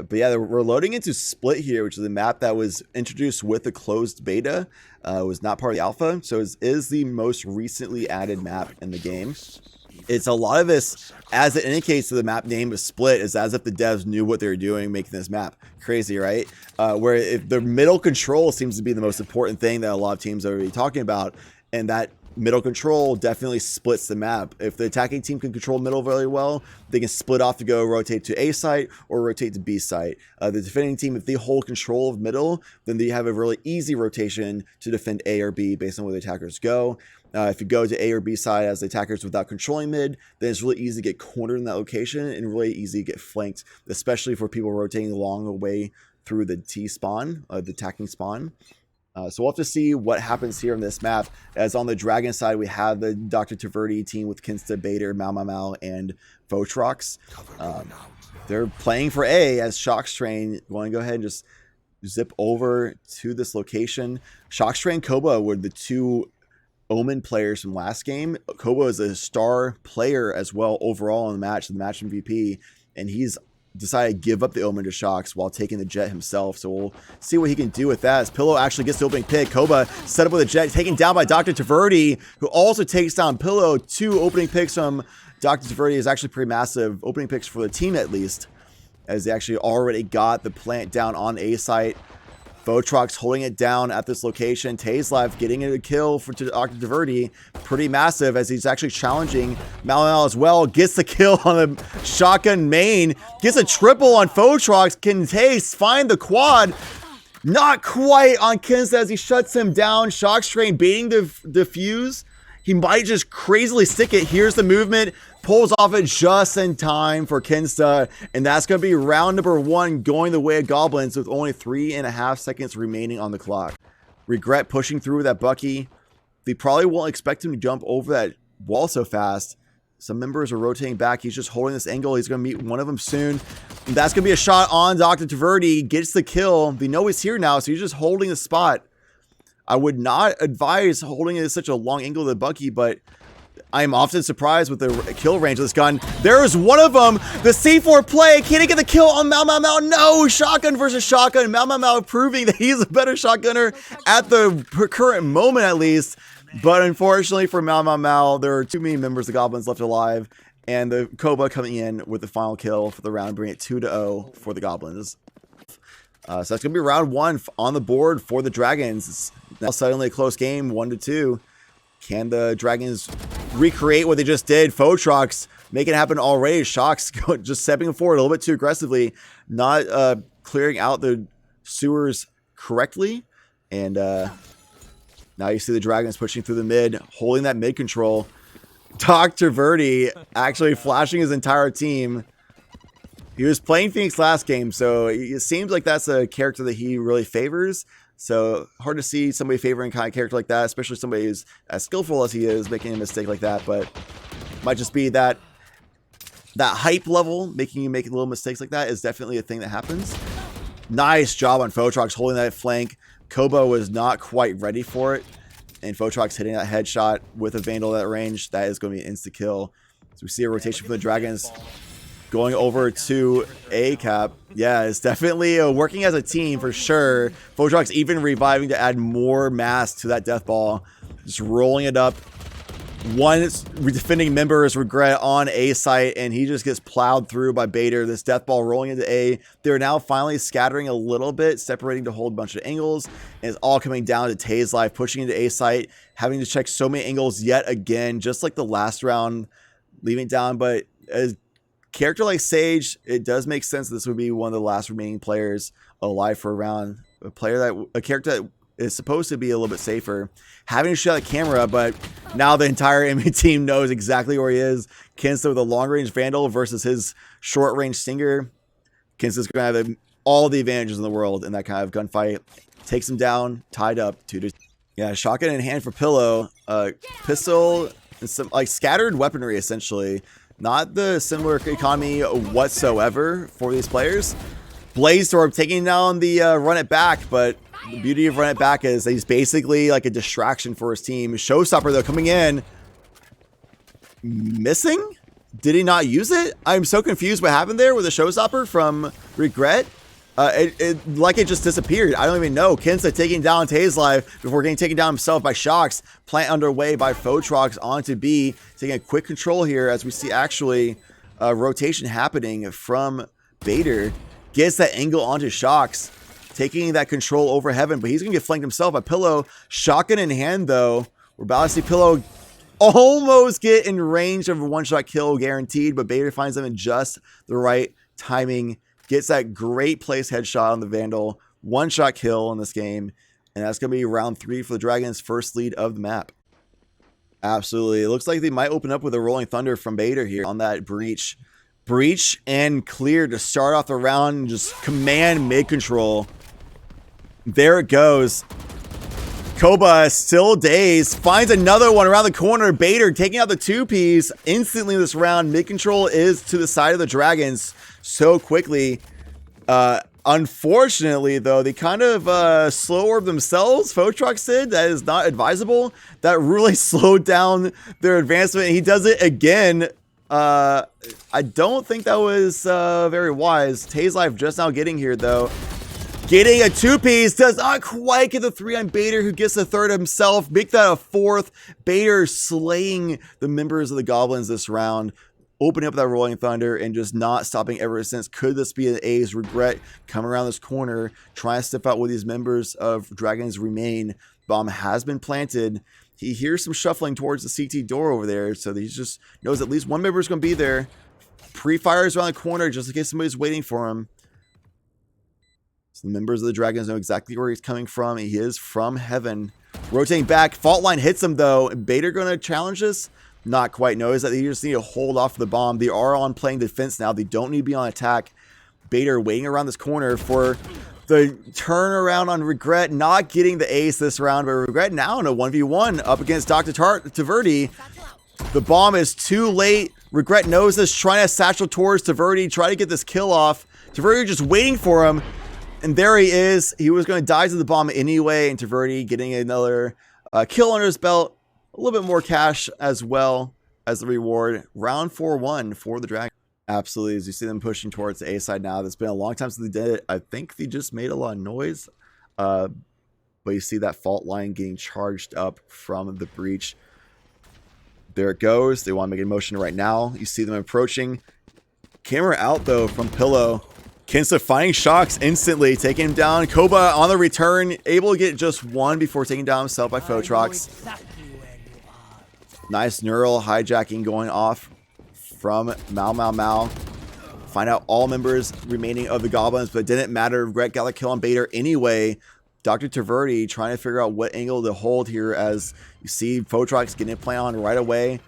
But yeah, we're loading into Split here, which is a map that was introduced with the closed beta. Was not part of the alpha, so it is the most recently added map in the game. It's a lot of this, as it indicates to the map name of Split, is as if the devs knew what they were doing making this map. Crazy, right? Where if the middle control seems to be the most important thing that a lot of teams are already talking about, and that middle control definitely splits the map. If the attacking team can control middle very well, they can split off to go rotate to A site or rotate to B site. The defending team, if they hold control of middle, then they have a really easy rotation to defend A or B based on where the attackers go. If you go to A or B side as the attackers without controlling mid, then it's really easy to get cornered in that location and really easy to get flanked, especially for people rotating along the way through the T spawn, the attacking spawn. So we'll have to see what happens here on this map. As on the Dragon side, we have the Dr. Taverdi team with Kinsta, Bader, Mau, and Votrox. They're playing for A as Shockstrain going to go ahead and just zip over to this location. Shockstrain and Koba were the two Omen players from last game. Koba is a star player as well overall in the match MVP, and he's decided to give up the Omen to Shocks while taking the Jet himself. So we'll see what he can do with that as Pillow actually gets the opening pick. Koba set up with a Jet, taken down by Dr. Taverdi, who also takes down Pillow. 2 opening picks from Dr. Taverdi is actually pretty massive. Opening picks for the team at least, as they actually already got the plant down on A site. Votrox holding it down at this location. Tazlive getting a kill for Dr. Taverdi. Pretty massive as he's actually challenging Mau as well. Gets the kill on the shotgun main. Gets a triple on Votrox. Can Taze find the quad? Not quite on Kinsta as he shuts him down. Shockstrain baiting the defuse. He might just crazily stick it. Here's the movement. Pulls off it just in time for Kinsta. And that's going to be round number 1 going the way of Goblins with only 3.5 seconds remaining on the clock. Regret pushing through that Bucky. They probably won't expect him to jump over that wall so fast. Some members are rotating back. He's just holding this angle. He's going to meet one of them soon. And that's going to be a shot on Dr. Taverdi. Gets the kill. They know he's here now, so he's just holding the spot. I would not advise holding it at such a long angle to the Bucky, but I am often surprised with the kill range of this gun. There is one of them. The C4 play. Can he get the kill on Mau? No! Shotgun versus shotgun. Mau proving that he's a better shotgunner at the current moment, at least. But unfortunately for Mau, there are too many members of the Goblins left alive. And the Koba coming in with the final kill for the round, bringing it 2-0 for the Goblins. So that's going to be round 1 on the board for the Dragons. It's now suddenly a close game, 1-2. Can the Dragons recreate what they just did? Votrox making it happen already. Shocks just stepping forward a little bit too aggressively, not clearing out the sewers correctly. And now you see the Dragons pushing through the mid, holding that mid control. Dr. Verdi actually flashing his entire team. He was playing Phoenix last game, so it seems like that's a character that he really favors. So hard to see somebody favoring kind of character like that, especially somebody who's as skillful as he is, making a mistake like that. But might just be that hype level, making you make little mistakes like that is definitely a thing that happens. Nice job on Votrox holding that flank. Koba was not quite ready for it. And Votrox hitting that headshot with a Vandal at that range. That is going to be an insta-kill. So we see a rotation from the Dragons going over to A-Cap. Yeah, it's definitely working as a team for sure. Votrox even reviving to add more mass to that death ball. Just rolling it up. One defending member is Regret on A site, and he just gets plowed through by Bader. This death ball rolling into A. They're now finally scattering a little bit, separating to hold a bunch of angles. And it's all coming down to Tazlive, pushing into A site, having to check so many angles yet again, just like the last round, leaving it down. But as character like Sage, it does make sense this would be one of the last remaining players alive for a round. A character that is supposed to be a little bit safer, having to shut the camera, but now the entire enemy team knows exactly where he is. Kinsta with a long-range Vandal versus his short-range Stinger. Kinsta's going to have all the advantages in the world in that kind of gunfight. Takes him down, tied up 2-2. Yeah, shotgun in hand for Pillow. Pistol and some like scattered weaponry, essentially. Not the similar economy whatsoever for these players. Blaze Storm taking down the run it back, but the beauty of run it back is that he's basically like a distraction for his team. Showstopper though coming in, missing, Did he not use it? I'm so confused what happened there with the showstopper from Regret. Like it just disappeared. I don't even know. Kinsa taking down Tazelife before getting taken down himself by Shocks. Plant underway by Photrox onto B. Taking a quick control here as we see actually rotation happening from Bader. Gets that angle onto Shocks. Taking that control over Heaven, but he's going to get flanked himself by Pillow. Shotgun in hand, though. We're about to see Pillow almost get in range of a one-shot kill guaranteed, but Bader finds them in just the right timing. Gets that great place headshot on the Vandal. One-shot kill in this game, and that's going to be round 3 for the Dragons' first lead of the map. Absolutely. It looks like they might open up with a Rolling Thunder from Bader here on that breach. Breach and clear to start off the round and just command mid-control. There it goes. Koba still dazed. Finds another one around the corner. Bader taking out the 2Ps instantly this round. Mid-control is to the side of the Dragons so quickly. Unfortunately, though, they kind of slow orb themselves. Photrox did. That is not advisable. That really slowed down their advancement. He does it again. I don't think that was very wise. Tazelife just now getting here, though. Getting a 2-piece, does not quite get the 3 on Bader, who gets the 3rd himself. Make that a 4th. Bader slaying the members of the Goblins this round. Opening up that Rolling Thunder and just not stopping ever since. Could this be an A's? Regret coming around this corner, trying to step out with these members of Dragons remain. Bomb has been planted. He hears some shuffling towards the CT door over there, so he just knows at least one member is going to be there. Pre-fires around the corner just in case somebody's waiting for him. So the members of the Dragons know exactly where he's coming from. He is from Heaven. Rotating back. Fault line hits him, though. Bader going to challenge this? Not quite. Knows that they just need to hold off the bomb. They are on playing defense now. They don't need to be on attack. Bader waiting around this corner for the turnaround on Regret. Not getting the ace this round, but Regret now in a 1v1 up against Dr. Taverdi. The bomb is too late. Regret knows this. Trying to satchel towards Taverdi. Try to get this kill off. Taverdi just waiting for him. And there he is. He was going to die to the bomb anyway. And Taverdi getting another kill under his belt. A little bit more cash as well as the reward. Round 4-1 for the Dragon. Absolutely. As you see them pushing towards the A side now. It's been a long time since they did it. I think they just made a lot of noise. But you see that fault line getting charged up from the breach. There it goes. They want to make a motion right now. You see them approaching. Camera out, though, from Pillow. Kinsa finding Shocks instantly, taking him down. Koba on the return, able to get just one before taking down himself by Photrox. Nice neural hijacking going off from Mau. Find out all members remaining of the Goblins, but it didn't matter. Regret got the kill on Bader anyway. Dr. Taverdi trying to figure out what angle to hold here as you see Photrox getting it play on right away.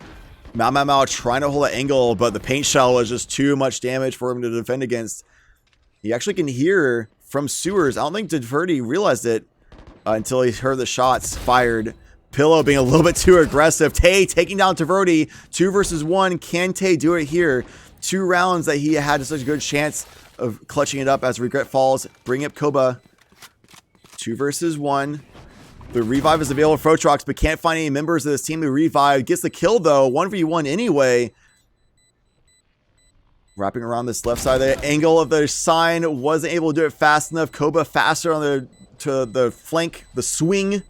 Mau trying to hold an angle, but the paint shell was just too much damage for him to defend against. You actually can hear from sewers. I don't think Taverdi realized it until he heard the shots fired. Pillow being a little bit too aggressive. Tay taking down Taverdi. 2 versus 1. Can Tay do it here? 2 rounds that he had such a good chance of clutching it up as Regret falls. Bring up Koba. 2 versus 1. The revive is available for Photrox, but can't find any members of this team to revive. Gets the kill though. 1v1 anyway. Wrapping around this left side. The angle of the sign wasn't able to do it fast enough. Koba faster on the flank, the swing.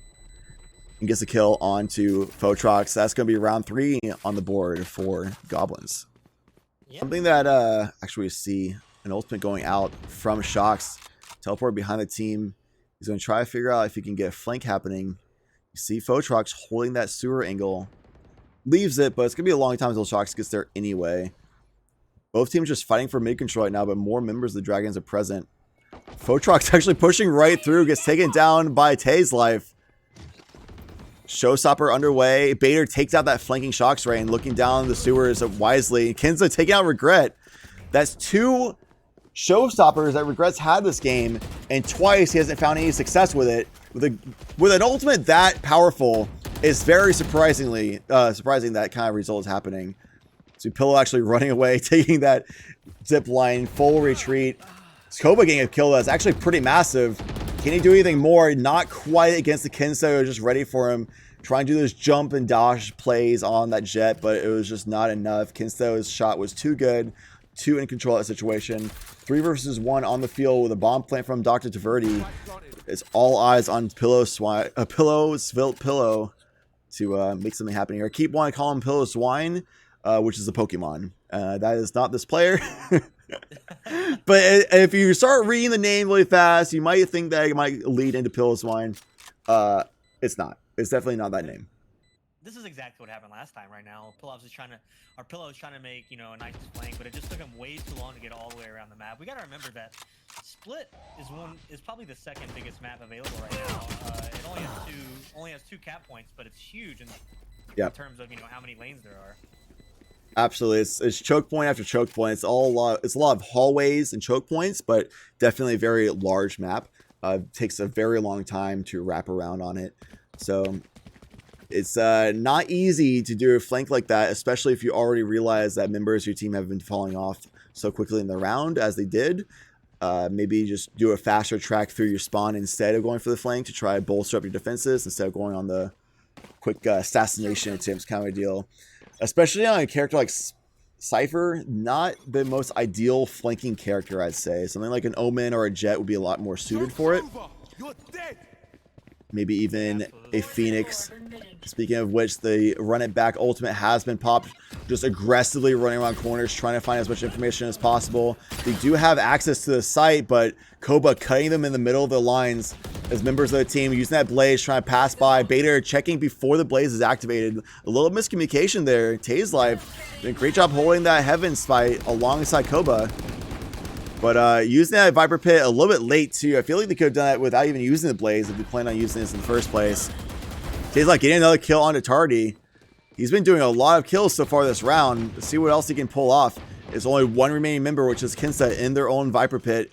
And gets a kill onto Photrox. That's going to be round 3 on the board for Goblins. Yep. Something that actually we see an ultimate going out from Shocks. Teleport behind the team. He's going to try to figure out if he can get a flank happening. You see Photrox holding that sewer angle. Leaves it, but it's going to be a long time until Shocks gets there anyway. Both teams just fighting for mid-control right now, but more members of the Dragons are present. Photrox actually pushing right through. Gets taken down by Tazelife. Showstopper underway. Bader takes out that flanking Shocks rain, looking down the sewers wisely. Kinsa taking out Regret. That's 2 showstoppers that Regret's had this game, and twice he hasn't found any success with it. With an ultimate that powerful, it's very surprising that kind of result is happening. So Pillow actually running away, taking that zip line, full retreat. Koba getting a kill that's actually pretty massive. Can he do anything more? Not quite against the Kinsa, just ready for him. trying to do those jump and dodge plays on that jet, but it was just not enough. Kinsto's shot was too good, too in control of that situation. 3 versus 1 on the field with a bomb plant from Dr. Taverdi. It's all eyes on Pillow Svelte Pillow to make something happen here. I keep wanting to call him Pillow Swine, which is a Pokemon. That is not this player. But if you start reading the name really fast, you might think that it might lead into Pillow Swine. It's not. It's definitely not that name. This is exactly what happened last time. Right now, Pillow is trying to make, you know, a nice flank, but it just took him way too long to get all the way around the map. We got to remember that Split is probably the second biggest map available right now. It only has 2 cap points, but it's huge in terms of, you know, how many lanes there are. Absolutely, it's choke point after choke point. It's a lot of hallways and choke points, but definitely a very large map. Takes a very long time to wrap around on it, so it's not easy to do a flank like that, especially if you already realize that members of your team have been falling off so quickly in the round as they did. Maybe just do a faster track through your spawn instead of going for the flank to try to bolster up your defenses instead of going on the quick assassination attempts kind of a deal. Especially on a character like Cypher, not the most ideal flanking character, I'd say. Something like an Omen or a Jet would be a lot more suited for it. Maybe even a Phoenix. Speaking of which, the run it back ultimate has been popped. Just aggressively running around corners, trying to find as much information as possible. They do have access to the site, but Koba cutting them in the middle of the lines as members of the team using that blaze, trying to pass by. Beta checking before the blaze is activated. A little miscommunication there. Taze Life did a great job holding that Heavens fight alongside Koba. But using that Viper Pit a little bit late too. I feel like they could have done that without even using the blaze if they planned on using this in the first place. Taze Life getting another kill onto Tardy. He's been doing a lot of kills so far this round. Let's see what else he can pull off. There's only one remaining member, which is Kinsta, in their own Viper Pit.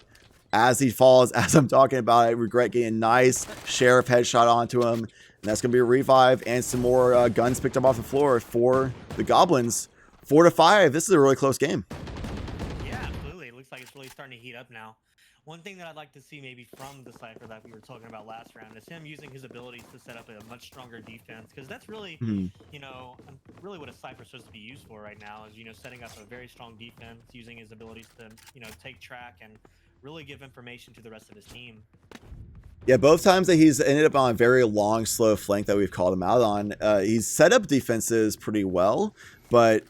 As he falls, as I'm talking about it, Regret getting a nice Sheriff headshot onto him. And that's going to be a revive and some more guns picked up off the floor for the Goblins. 4-5. This is a really close game. Yeah, absolutely. It looks like it's really starting to heat up now. One thing that I'd like to see maybe from the Cypher that we were talking about last round is him using his abilities to set up a much stronger defense, because that's really, you know, really what a Cypher's supposed to be used for right now is, you know, setting up a very strong defense, using his abilities to, you know, take track and really give information to the rest of his team. Yeah, both times that he's ended up on a very long, slow flank that we've called him out on, he's set up defenses pretty well, but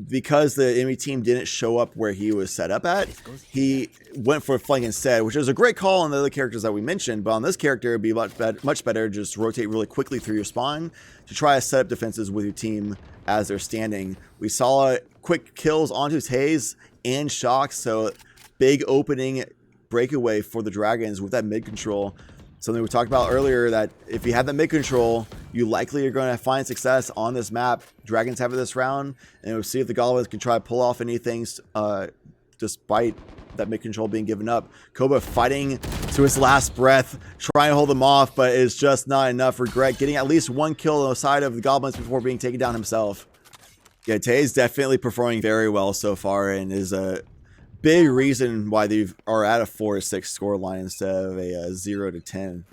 because the enemy team didn't show up where he was set up at, he went for a flank instead, which is a great call on the other characters that we mentioned. But on this character, it'd be much better just rotate really quickly through your spawn to try to set up defenses with your team as they're standing. We saw quick kills onto Taze and Shock, so big opening breakaway for the Dragons with that mid control. Something we talked about earlier, that if you have that mid control, you likely are going to find success on this map. Dragons have it this round, and we'll see if the Goblins can try to pull off anything despite that mid control being given up. Koba fighting to his last breath, trying to hold them off, but it's just not enough. Regret getting at least one kill on the side of the Goblins before being taken down himself. Yeah, Tay is definitely performing very well so far and is a big reason why they are at a 4-6 score line instead of a 0-10.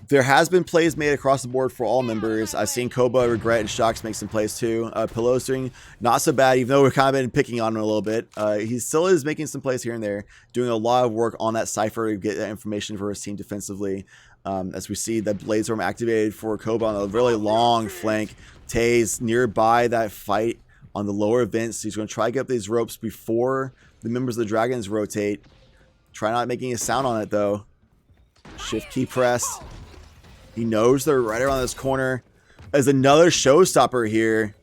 There has been plays made across the board for all members. I've seen Koba, Regret, and Shocks make some plays too. Pillow's doing not so bad, even though we've kind of been picking on him a little bit. He still is making some plays here and there, doing a lot of work on that Cypher to get that information for his team defensively. As we see that Blaze Storm activated for Koba on a really long flank. Taze nearby that fight on the lower vents. He's going to try to get up these ropes before the members of the Dragons rotate. Try not making a sound on it though. Shift key press. He knows they're right around this corner. As another showstopper here.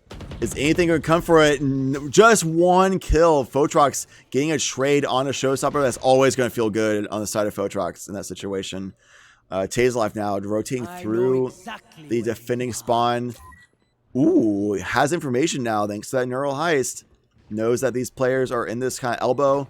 Is anything going to come for it? Just one kill. Photrox getting a trade on a showstopper. That's always going to feel good on the side of Photrox in that situation. Taze Life now rotating through the defending spawn. Ooh, has information now thanks to that neural heist. Knows that these players are in this kind of elbow.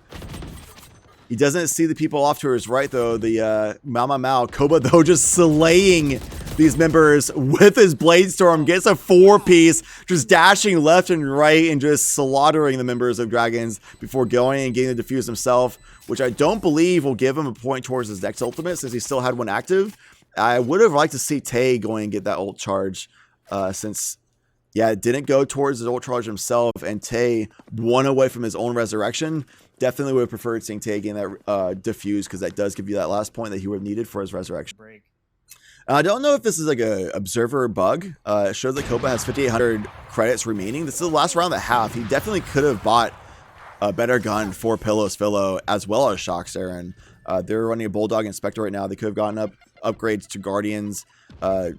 He doesn't see the people off to his right though. The Mao. Koba though just slaying these members with his Blade Storm. Gets a 4-piece, just dashing left and right and just slaughtering the members of Dragons before going and getting the defuse himself, which I don't believe will give him a point towards his next ultimate since he still had one active. I would have liked to see Tay going and get that ult charge, since, yeah, it didn't go towards his ult charge himself, and Tay won away from his own resurrection. Definitely would have preferred seeing Tay getting that diffuse, because that does give you that last point that he would have needed for his resurrection. Break. I don't know if this is like a observer bug. It shows that Koba has 5,800 credits remaining. This is the last round of the half. He definitely could have bought a better gun for Pillows Philo as well as Shockster, and they're running a Bulldog and Spectre right now. They could have gotten upgrades to Guardians,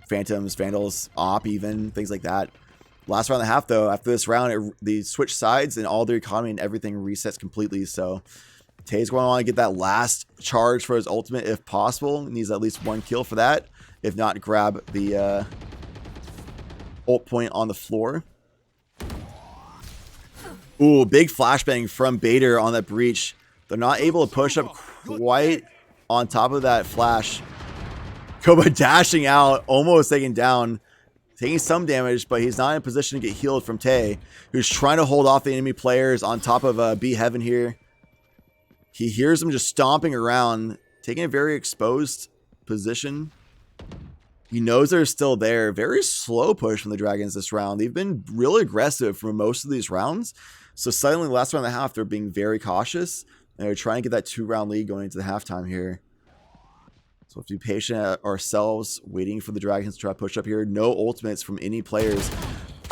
Phantoms, Vandals, Op, even things like that. Last round and a half, though, after this round, they switch sides and all their economy and everything resets completely. So Tay's going to want to get that last charge for his ultimate if possible. He needs at least 1 kill for that. If not, grab the ult point on the floor. Ooh, big flashbang from Bader on that breach. They're not able to push up quite on top of that flash. Koba dashing out, almost taken down. Taking some damage, but he's not in a position to get healed from Tay, who's trying to hold off the enemy players on top of B Heaven here. He hears them just stomping around, taking a very exposed position. He knows they're still there. Very slow push from the Dragons this round. They've been really aggressive for most of these rounds. So suddenly, last round and a half, they're being very cautious. And they're trying to get that 2-round lead going into the halftime here. So we have to be patient ourselves, waiting for the Dragons to try to push up here. No ultimates from any players.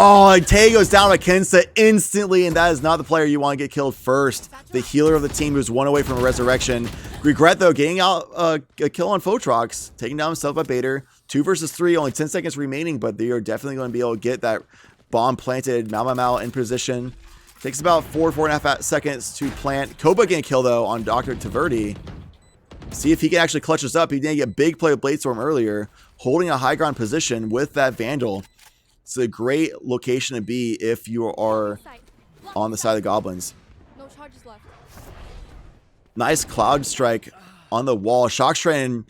Oh, and Tay goes down by Kensa instantly, and that is not the player you want to get killed first. The healer of the team who's 1 away from a resurrection. Regret, though, getting out a kill on Photrox, taking down himself by Bader. 2 versus 3, only 10 seconds remaining, but they are definitely going to be able to get that bomb planted. Mau in position. Takes about 4.5 seconds to plant. Koba getting a kill, though, on Dr. Taverdi. See if he can actually clutch this up. He didn't get a big play with Bladestorm earlier, holding a high ground position with that Vandal. It's a great location to be if you are on the side of the Goblins. No charges left. Nice Cloud Strike on the wall. Shockstrain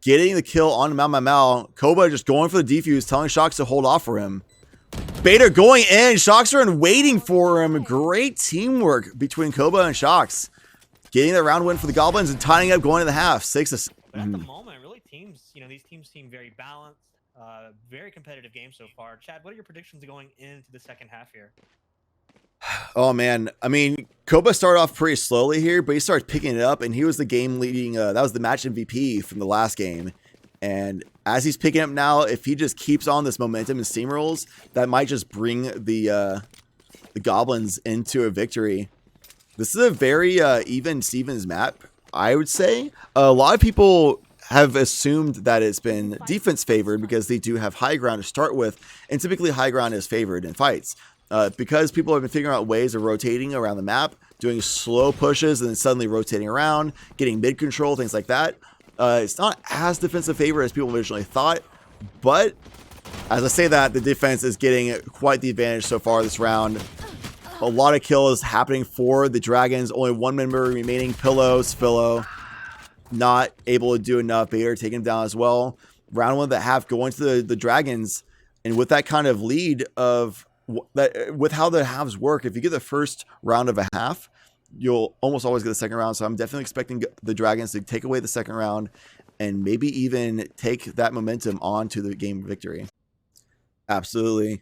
getting the kill on Mau. Koba just going for the defuse, telling Shocks to hold off for him. Bader going in. Shockstrain waiting for him. Great teamwork between Koba and Shocks. Getting the round win for the Goblins and tying up going to the half. 6. But at the moment, really, these teams seem very balanced. Very competitive game so far. Chad, what are your predictions going into the second half here? Oh, man. I mean, Koba started off pretty slowly here, but he started picking it up, and he was the game leading. That was the match MVP from the last game. And as he's picking up now, if he just keeps on this momentum and steamrolls, that might just bring the Goblins into a victory. This is a very even Stevens map, I would say. A lot of people have assumed that it's been defense favored because they do have high ground to start with, and typically high ground is favored in fights. Because people have been figuring out ways of rotating around the map, doing slow pushes and then suddenly rotating around, getting mid control, things like that. It's not as defensive favor as people originally thought, but as I say that, the defense is getting quite the advantage so far this round. A lot of kills happening for the Dragons. Only 1 member remaining. Pillows, Philo, not able to do enough. Bader taking him down as well. Round 1 of the half going to the Dragons, and with that kind of lead of that, with how the halves work, if you get the first round of a half, you'll almost always get the second round. So I'm definitely expecting the Dragons to take away the second round and maybe even take that momentum on to the game victory. Absolutely.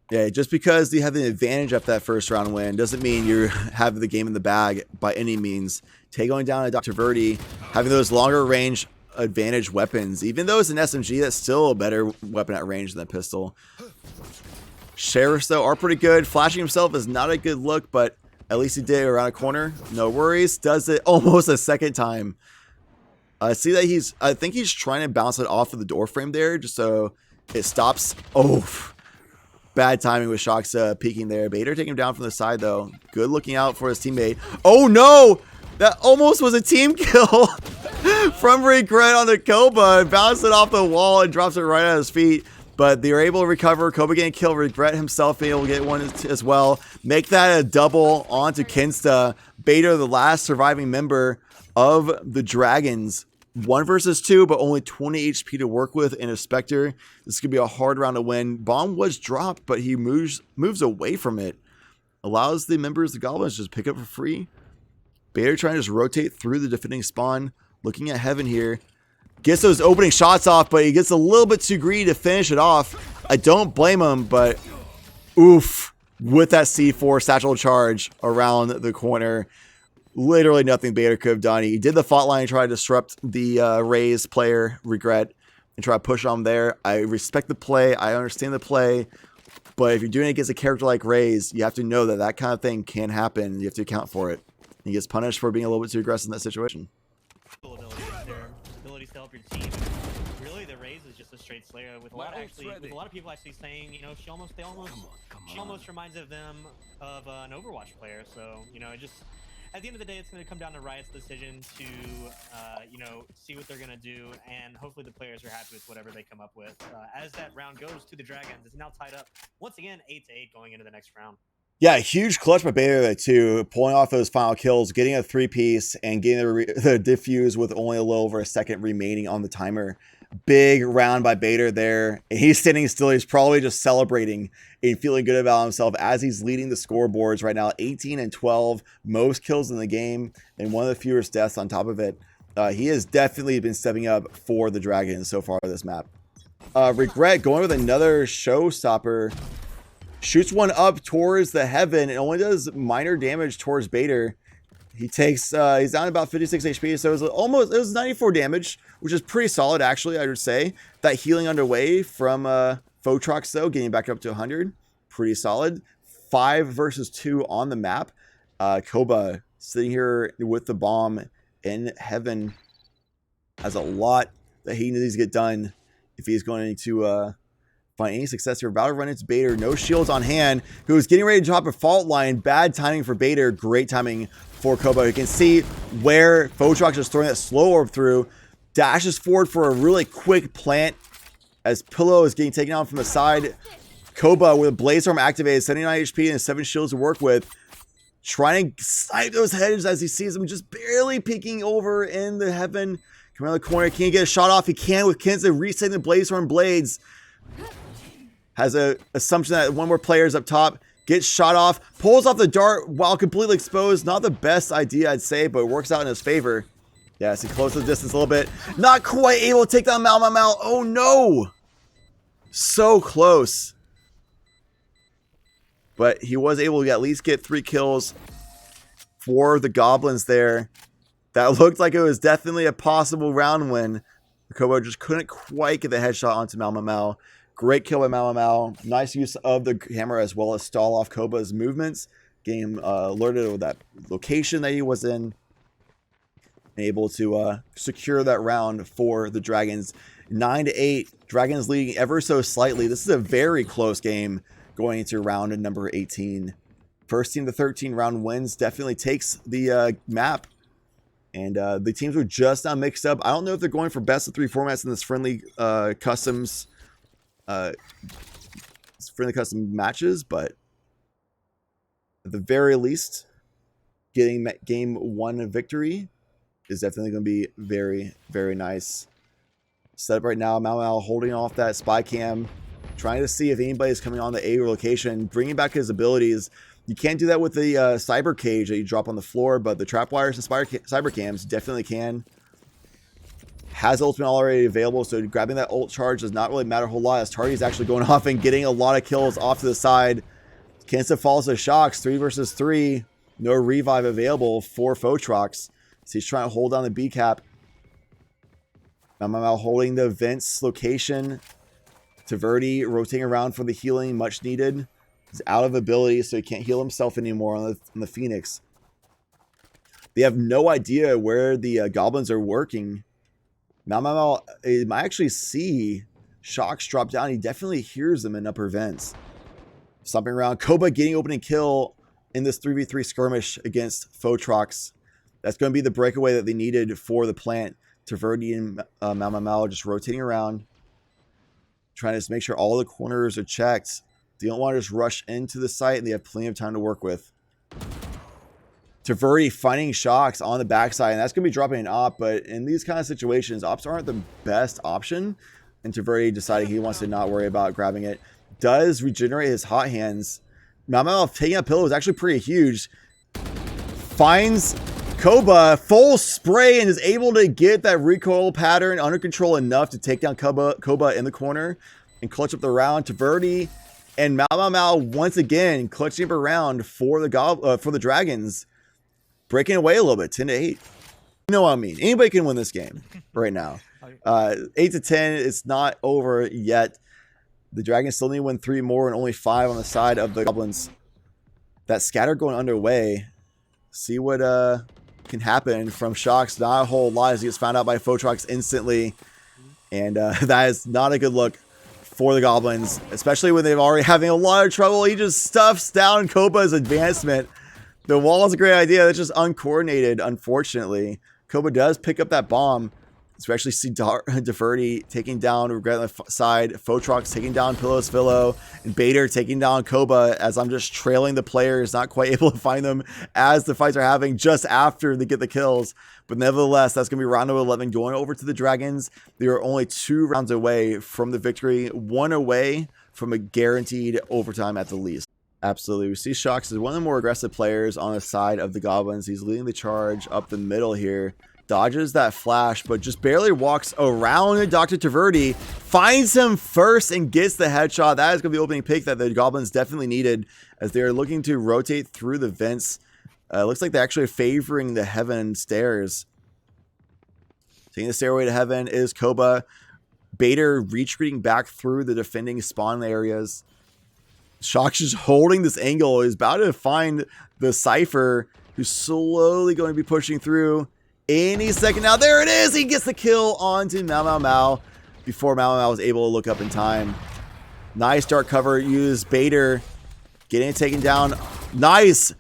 Yeah, just because you have the advantage after that first round win doesn't mean you have the game in the bag by any means. Tay going down to Dr. Verdi, having those longer range advantage weapons. Even though it's an SMG, that's still a better weapon at range than a pistol. Sheriffs, though, are pretty good. Flashing himself is not a good look, but at least he did around a corner. No worries. Does it almost a second time. See that I think he's trying to bounce it off of the door frame there just so it stops. Oh, bad timing with Shocks peeking there. Bader taking him down from the side, though. Good looking out for his teammate. Oh, no! That almost was a team kill from Regret on the Koba. Bounced it off the wall and drops it right at his feet. But they were able to recover. Koba getting killed. Regret himself being able to get one as well. Make that a double onto Kinsta. Bader, the last surviving member of the Dragons. 1 versus 2, but only 20 HP to work with in a Spectre. This could be a hard round to win. Bomb was dropped, but he moves away from it. Allows the members of the Goblins to just pick up for free. Bader trying to just rotate through the defending spawn. Looking at Heaven here. Gets those opening shots off, but he gets a little bit too greedy to finish it off. I don't blame him, but oof, with that C4 satchel charge around the corner, literally nothing Bader could have done. He did the fault line, try to disrupt the Rays player, Regret, and try to push on there. I respect the play. I understand the play. But if you're doing it against a character like Rays, you have to know that that kind of thing can happen. You have to account for it. He gets punished for being a little bit too aggressive in that situation. Abilities to help your team. Really, the Rays is just a straight Slayer with a lot of people actually saying, you know, she almost reminds them of an Overwatch player. So, you know, it just at the end of the day, it's going to come down to Riot's decision to, you know, see what they're going to do, and hopefully the players are happy with whatever they come up with. As that round goes to the Dragons, it's now tied up once again 8-8 going into the next round. Yeah, huge clutch by Bader there too, pulling off those final kills, getting a 3-piece, and getting the defuse with only a little over a second remaining on the timer. Big round by Bader there. And he's standing still. He's probably just celebrating and feeling good about himself as he's leading the scoreboards right now. 18 and 12, most kills in the game, and one of the fewest deaths on top of it. He has definitely been stepping up for the Dragons so far this map. Regret going with another showstopper. Shoots one up towards the heaven and only does minor damage towards Bader. He takes, he's down about 56 HP, so it was 94 damage, which is pretty solid actually, I would say. That healing underway from Photrox though, getting back up to 100, pretty solid. 5 versus 2 on the map. Koba sitting here with the bomb in heaven has a lot that he needs to get done if he's going to find any success here. About to run into Bader, no shields on hand, who's getting ready to drop a fault line. Bad timing for Bader, great timing for Koba. You can see where Photrox is throwing that slow orb through, dashes forward for a really quick plant as Pillow is getting taken out from the side. Koba with a Blaze Arm activated, 79 HP and 7 shields to work with, trying to snipe those heads as he sees them just barely peeking over in the heaven. Come around the corner, can he get a shot off? He can with Kenza resetting the Blaze Arm blades. Has a assumption that one more player is up top, gets shot off, pulls off the dart while completely exposed. Not the best idea, I'd say, but it works out in his favor. Yes, he closes the distance a little bit. Not quite able to take down Mal. Oh no! So close. But he was able to at least get 3 kills for the Goblins there. That looked like it was definitely a possible round win. Kobo just couldn't quite get the headshot onto Mal. Great kill by Mal. Nice use of the camera as well as stall off Koba's movements. Game alerted of that location that he was in. Able to secure that round for the Dragons. 9-8. Dragons leading ever so slightly. This is a very close game going into round number 18. First team to 13 round wins definitely takes the map. And the teams were just now mixed up. I don't know if they're going for best of 3 formats in this friendly customs friendly custom matches, but at the very least, getting game 1 victory is definitely going to be very, very nice. Set up right now, Mal holding off that spy cam, trying to see if anybody is coming on the A location, bringing back his abilities. You can't do that with the cyber cage that you drop on the floor, but the trap wires and cyber cams definitely can. Has ultimate already available, so grabbing that ult charge does not really matter a whole lot as Tardy is actually going off and getting a lot of kills off to the side. Kensa falls to shocks, 3 versus 3. No revive available for Photrox. So he's trying to hold down the B cap. Mal holding the vents location. Taverdi rotating around for the healing, much needed. He's out of ability, so he can't heal himself anymore on the Phoenix. They have no idea where the goblins are working. Mal might actually see Shocks drop down. He definitely hears them in upper vents. Stomping around. Koba getting opening kill in this 3v3 skirmish against Photrox. That's going to be the breakaway that they needed for the plant. Taverdi and Mal just rotating around. Trying to just make sure all the corners are checked. They don't want to just rush into the site, and they have plenty of time to work with. Taverdi finding Shocks on the backside, and that's going to be dropping an op, but in these kind of situations, ops aren't the best option, and Taverdi deciding he wants to not worry about grabbing it. Does regenerate his hot hands. Mal taking a pillow is actually pretty huge. Finds Koba full spray and is able to get that recoil pattern under control enough to take down Koba in the corner and clutch up the round. Taverdi and Mao once again clutching up around for the Dragons, breaking away a little bit, 10-8. You know what I mean? Anybody can win this game right now. 8-10. It's not over yet. The Dragons still need to win 3 more and only 5 on the side of the Goblins. That scatter going underway. See what can happen from Shocks. Not a whole lot as he gets found out by Photrox instantly. And that is not a good look for the Goblins, especially when they're already having a lot of trouble. He just stuffs down Koba's advancement. The wall is a great idea. That's just uncoordinated, unfortunately. Koba does pick up that bomb. So we actually see Deferty taking down Regret on the side, Photrox taking down Pillows Philo, and Bader taking down Koba as I'm just trailing the players, not quite able to find them as the fights are happening just after they get the kills. But nevertheless, that's going to be round number 11 going over to the Dragons. They are only 2 rounds away from the victory, 1 away from a guaranteed overtime at the least. Absolutely. We see Shocks as one of the more aggressive players on the side of the Goblins. He's leading the charge up the middle here. Dodges that flash, but just barely walks around Dr. Taverdi, finds him first and gets the headshot. That is going to be the opening pick that the Goblins definitely needed as they are looking to rotate through the vents. Looks like they're actually favoring the heaven stairs. Taking the stairway to heaven is Koba. Bader retreating back through the defending spawn areas. Shock's just holding this angle. He's about to find the Cypher, who's slowly going to be pushing through. Any second now. There it is. He gets the kill onto Mao before Mao was able to look up in time. Nice dark cover use. Bader getting it taken down. Nice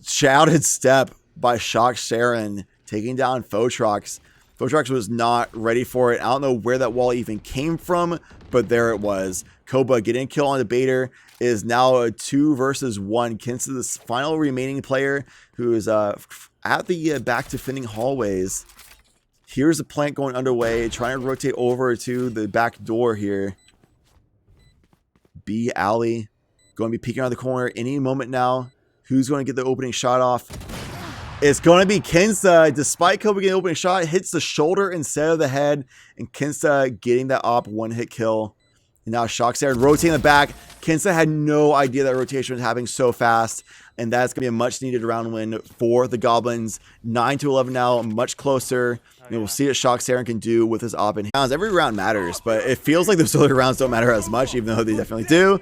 shouted step by Shock Sharon taking down Photrox. Photrox was not ready for it. I don't know where that wall even came from, but there it was. Koba getting a kill on the Bader is now a 2 versus 1. Kinsa, the final remaining player who is at the back defending hallways. Here's a plant going underway, trying to rotate over to the back door here. B Alley going to be peeking around the corner any moment now. Who's going to get the opening shot off? It's going to be Kinsa. Despite Kobe getting the opening shot, hits the shoulder instead of the head, and Kinsa getting that op 1-hit kill. And now Shock's there rotating the back. Kinsa had no idea that rotation was happening so fast, and that's going to be a much needed round win for the Goblins. 9-11 now, much closer. And we'll see what Shock Saren can do with his op in hands. Every round matters, but it feels like those other rounds don't matter as much, even though they definitely do.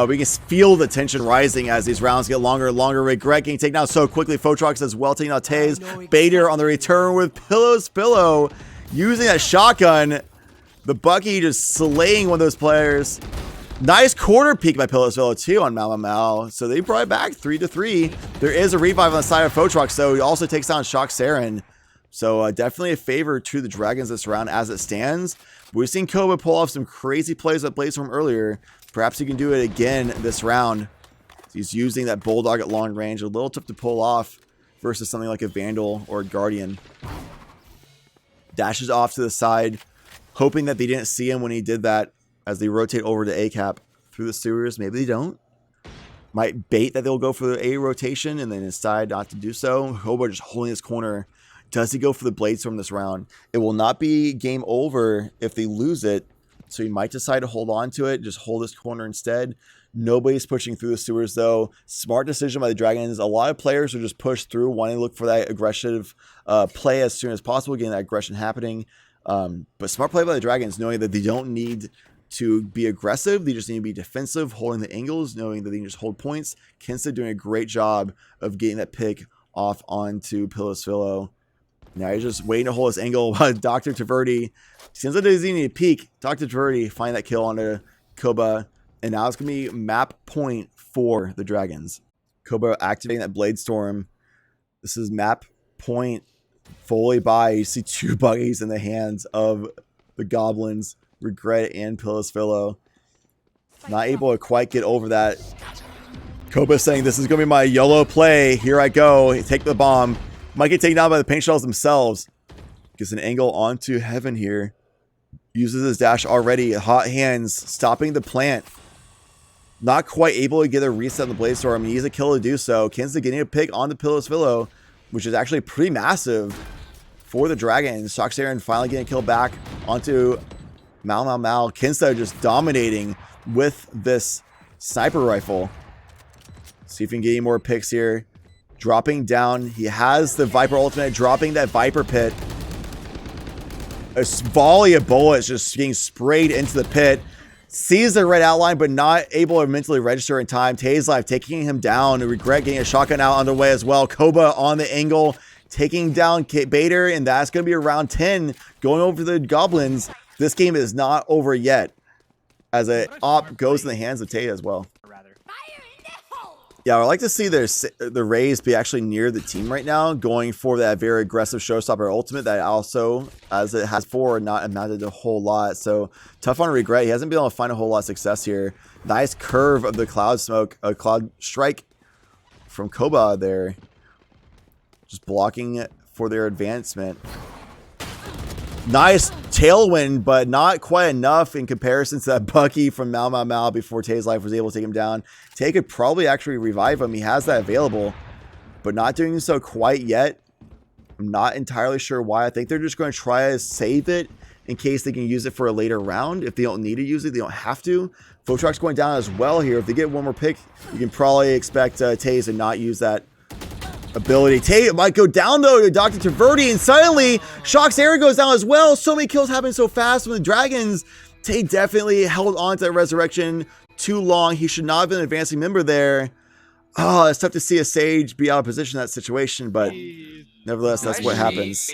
We can feel the tension rising as these rounds get longer and longer. Regret getting taken out so quickly. Photrox as well taking out Taze. Bader on the return with Pillows Pillow using that shotgun. The Bucky just slaying one of those players. Nice corner peek by Pillows Pillow too on Mao. So they brought it back 3-3. There is a revive on the side of Photrox, so he also takes down Shock Saren. So definitely a favor to the Dragons this round as it stands. We've seen Koba pull off some crazy plays that Blaze from earlier. Perhaps he can do it again this round. He's using that Bulldog at long range. A little tough to pull off versus something like a Vandal or a Guardian. Dashes off to the side, hoping that they didn't see him when he did that as they rotate over to A-cap through the sewers. Maybe they don't. Might bait that they'll go for the A rotation and then decide not to do so. Koba just holding his corner. Does he go for the Blade Storm this round? It will not be game over if they lose it, so he might decide to hold on to it, just hold his corner instead. Nobody's pushing through the sewers, though. Smart decision by the Dragons. A lot of players are just pushed through, wanting to look for that aggressive play as soon as possible, getting that aggression happening. But smart play by the Dragons, knowing that they don't need to be aggressive. They just need to be defensive, holding the angles, knowing that they can just hold points. Kinsa doing a great job of getting that pick off onto Pillows Philo. Now he's just waiting to hold his angle while Dr. Taverdi seems like he doesn't need a peek. Dr. Taverdi find that kill onto Koba. And now it's going to be map point for the Dragons. Koba activating that Blade Storm. This is map point fully by. You see 2 buggies in the hands of the Goblins. Regret and Pillows Philo. Not able to quite get over that. Koba saying, this is going to be my YOLO play. Here I go. Take the bomb. Might get taken down by the paint shells themselves. Gets an angle onto Heaven here. Uses his dash already. Hot hands. Stopping the plant. Not quite able to get a reset on the Blaze Storm. He needs a kill to do so. Kinsa getting a pick on the Pillows Philo. which is actually pretty massive for the Dragons. Shox Aaron finally getting killed back onto Mal. Kinsta just dominating with this sniper rifle. See if we can get any more picks here. Dropping down. He has the Viper ultimate, dropping that Viper pit. A volley of bullets just getting sprayed into the pit. Sees the red outline, but not able to mentally register in time. Taze Life taking him down. Regret getting a shotgun out underway as well. Koba on the angle, taking down Bader, and that's going to be around 10 going over the Goblins. This game is not over yet, as a op goes in the hands of Tate as well. Yeah, I would like to see the Rays be actually near the team right now, going for that very aggressive showstopper ultimate that also, as it has before, not amounted a whole lot. So tough on Regret. He hasn't been able to find a whole lot of success here. Nice curve of the Cloud Smoke, Cloud Strike from Koba there. Just blocking for their advancement. Nice tailwind, but not quite enough in comparison to that Bucky from Mal before Taze Life was able to take him down. Tay could probably actually revive him. He has that available, but not doing so quite yet. I'm not entirely sure why. I think they're just going to try to save it in case they can use it for a later round. If they don't need to use it, they don't have to. Photruck's going down as well here. If they get one more pick, you can probably expect Taze to not use that ability. Tate might go down though to Dr. Taverdi, and suddenly Shox Aaron goes down as well. So many kills happen so fast with the Dragons. Tate definitely held on to that resurrection too long. He should not have been an advancing member there. Oh, it's tough to see a Sage be out of position in that situation, but nevertheless, that's what happens.